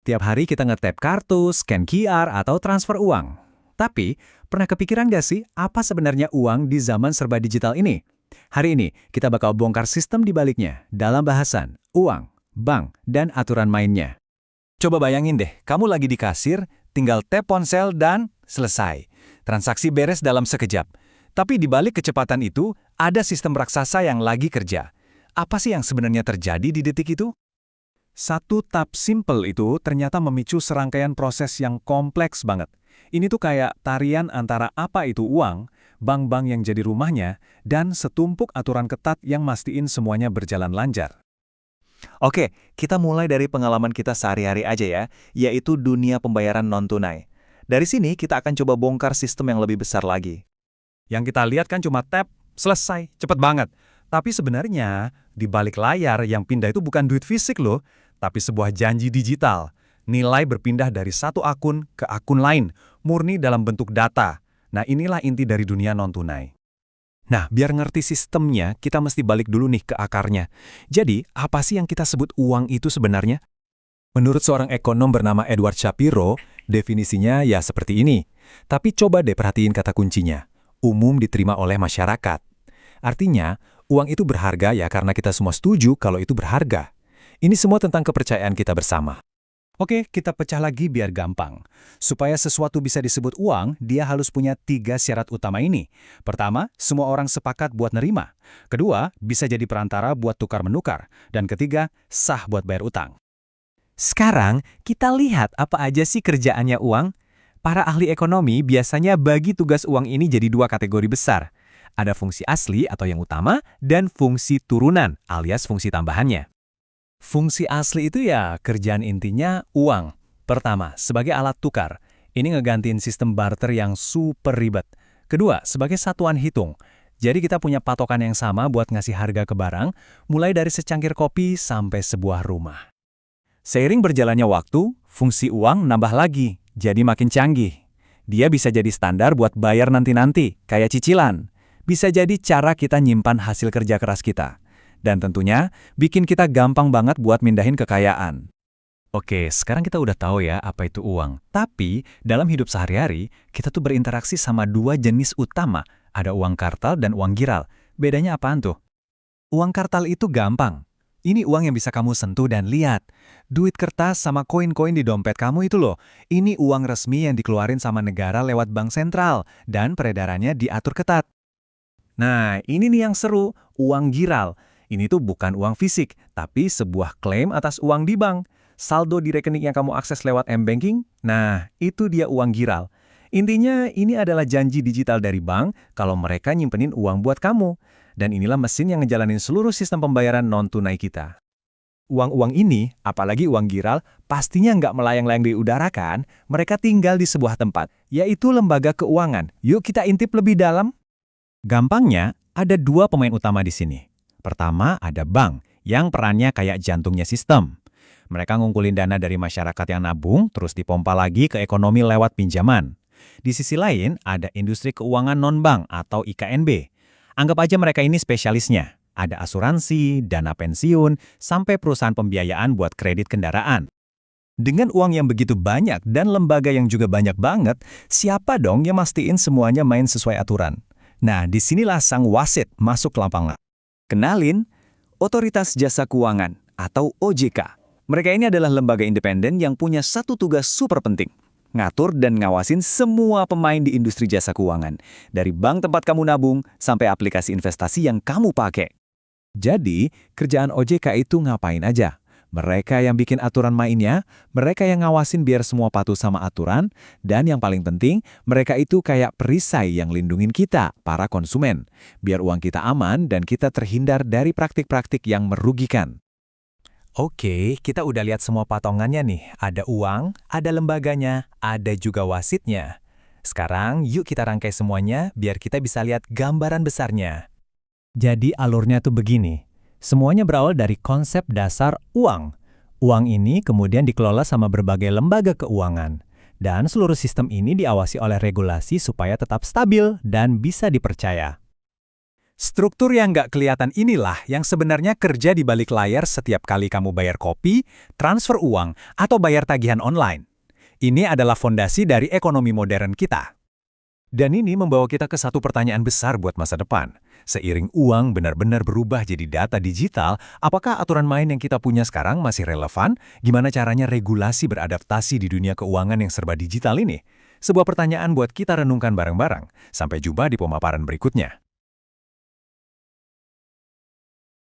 Tiap hari kita nge-tap kartu, scan QR, atau transfer uang. Tapi, pernah kepikiran nggak sih apa sebenarnya uang di zaman serba digital ini? Hari ini, kita bakal bongkar sistem di baliknya dalam bahasan uang, bank, dan aturan mainnya. Coba bayangin deh, kamu lagi di kasir, tinggal tap ponsel dan selesai. Transaksi beres dalam sekejap. Tapi di balik kecepatan itu, ada sistem raksasa yang lagi kerja. Apa sih yang sebenarnya terjadi di detik itu? Satu tap simple itu ternyata memicu serangkaian proses yang kompleks banget. Ini tuh kayak tarian antara apa itu uang, bank-bank yang jadi rumahnya, dan setumpuk aturan ketat yang mastiin semuanya berjalan lancar. Oke, kita mulai dari pengalaman kita sehari-hari aja ya, yaitu dunia pembayaran non-tunai. Dari sini kita akan coba bongkar sistem yang lebih besar lagi. Yang kita lihat kan cuma tap, selesai, cepet banget. Tapi sebenarnya, di balik layar yang pindah itu bukan duit fisik loh, tapi sebuah janji digital. Nilai berpindah dari satu akun ke akun lain, murni dalam bentuk data. Nah, inilah inti dari dunia non-tunai. Nah, biar ngerti sistemnya, kita mesti balik dulu nih ke akarnya. Jadi, apa sih yang kita sebut uang itu sebenarnya? Menurut seorang ekonom bernama Edward Shapiro, definisinya ya seperti ini. Tapi coba deh perhatiin kata kuncinya. Umum diterima oleh masyarakat. Artinya, uang itu berharga ya karena kita semua setuju kalau itu berharga. Ini semua tentang kepercayaan kita bersama. Oke, kita pecah lagi biar gampang. Supaya sesuatu bisa disebut uang, dia harus punya 3 syarat utama ini. Pertama, semua orang sepakat buat nerima. Kedua, bisa jadi perantara buat tukar-menukar. Dan ketiga, sah buat bayar utang. Sekarang, kita lihat apa aja sih kerjaannya uang. Para ahli ekonomi biasanya bagi tugas uang ini jadi 2 kategori besar. Ada fungsi asli atau yang utama, dan fungsi turunan alias fungsi tambahannya. Fungsi asli itu ya kerjaan intinya uang. Pertama, sebagai alat tukar. Ini ngegantiin sistem barter yang super ribet. Kedua, sebagai satuan hitung. Jadi kita punya patokan yang sama buat ngasih harga ke barang, mulai dari secangkir kopi sampai sebuah rumah. Seiring berjalannya waktu, fungsi uang nambah lagi, jadi makin canggih. Dia bisa jadi standar buat bayar nanti-nanti, kayak cicilan. Bisa jadi cara kita nyimpan hasil kerja keras kita. Dan tentunya, bikin kita gampang banget buat mindahin kekayaan. Oke, sekarang kita udah tahu ya apa itu uang. Tapi, dalam hidup sehari-hari, kita tuh berinteraksi sama 2 jenis utama. Ada uang kartal dan uang giral. Bedanya apaan tuh? Uang kartal itu gampang. Ini uang yang bisa kamu sentuh dan lihat. Duit kertas sama koin-koin di dompet kamu itu loh. Ini uang resmi yang dikeluarin sama negara lewat bank sentral. Dan peredarannya diatur ketat. Nah, ini nih yang seru, uang giral. Ini tuh bukan uang fisik, tapi sebuah klaim atas uang di bank. Saldo di rekening yang kamu akses lewat m-banking, nah itu dia uang giral. Intinya ini adalah janji digital dari bank kalau mereka nyimpenin uang buat kamu. Dan inilah mesin yang ngejalanin seluruh sistem pembayaran non-tunai kita. Uang-uang ini, apalagi uang giral, pastinya nggak melayang-layang di udara kan? Mereka tinggal di sebuah tempat, yaitu lembaga keuangan. Yuk kita intip lebih dalam. Gampangnya, ada 2 pemain utama di sini. Pertama, ada bank, yang perannya kayak jantungnya sistem. Mereka ngumpulin dana dari masyarakat yang nabung, terus dipompa lagi ke ekonomi lewat pinjaman. Di sisi lain, ada industri keuangan non-bank atau IKNB. Anggap aja mereka ini spesialisnya. Ada asuransi, dana pensiun, sampai perusahaan pembiayaan buat kredit kendaraan. Dengan uang yang begitu banyak dan lembaga yang juga banyak banget, siapa dong yang mastiin semuanya main sesuai aturan? Nah, disinilah sang wasit masuk lapangan. Kenalin, Otoritas Jasa Keuangan atau OJK. Mereka ini adalah lembaga independen yang punya satu tugas super penting. Ngatur dan ngawasin semua pemain di industri jasa keuangan. Dari bank tempat kamu nabung sampai aplikasi investasi yang kamu pakai. Jadi, kerjaan OJK itu ngapain aja? Mereka yang bikin aturan mainnya, mereka yang ngawasin biar semua patuh sama aturan, dan yang paling penting, mereka itu kayak perisai yang lindungin kita, para konsumen. Biar uang kita aman dan kita terhindar dari praktik-praktik yang merugikan. Oke, kita udah lihat semua patongannya nih. Ada uang, ada lembaganya, ada juga wasitnya. Sekarang, yuk kita rangkai semuanya biar kita bisa lihat gambaran besarnya. Jadi alurnya tuh begini. Semuanya berawal dari konsep dasar uang. Uang ini kemudian dikelola sama berbagai lembaga keuangan. Dan seluruh sistem ini diawasi oleh regulasi supaya tetap stabil dan bisa dipercaya. Struktur yang nggak kelihatan inilah yang sebenarnya kerja di balik layar setiap kali kamu bayar kopi, transfer uang, atau bayar tagihan online. Ini adalah fondasi dari ekonomi modern kita. Dan ini membawa kita ke satu pertanyaan besar buat masa depan. Seiring uang benar-benar berubah jadi data digital, apakah aturan main yang kita punya sekarang masih relevan? Gimana caranya regulasi beradaptasi di dunia keuangan yang serba digital ini? Sebuah pertanyaan buat kita renungkan bareng-bareng. Sampai jumpa di pemaparan berikutnya.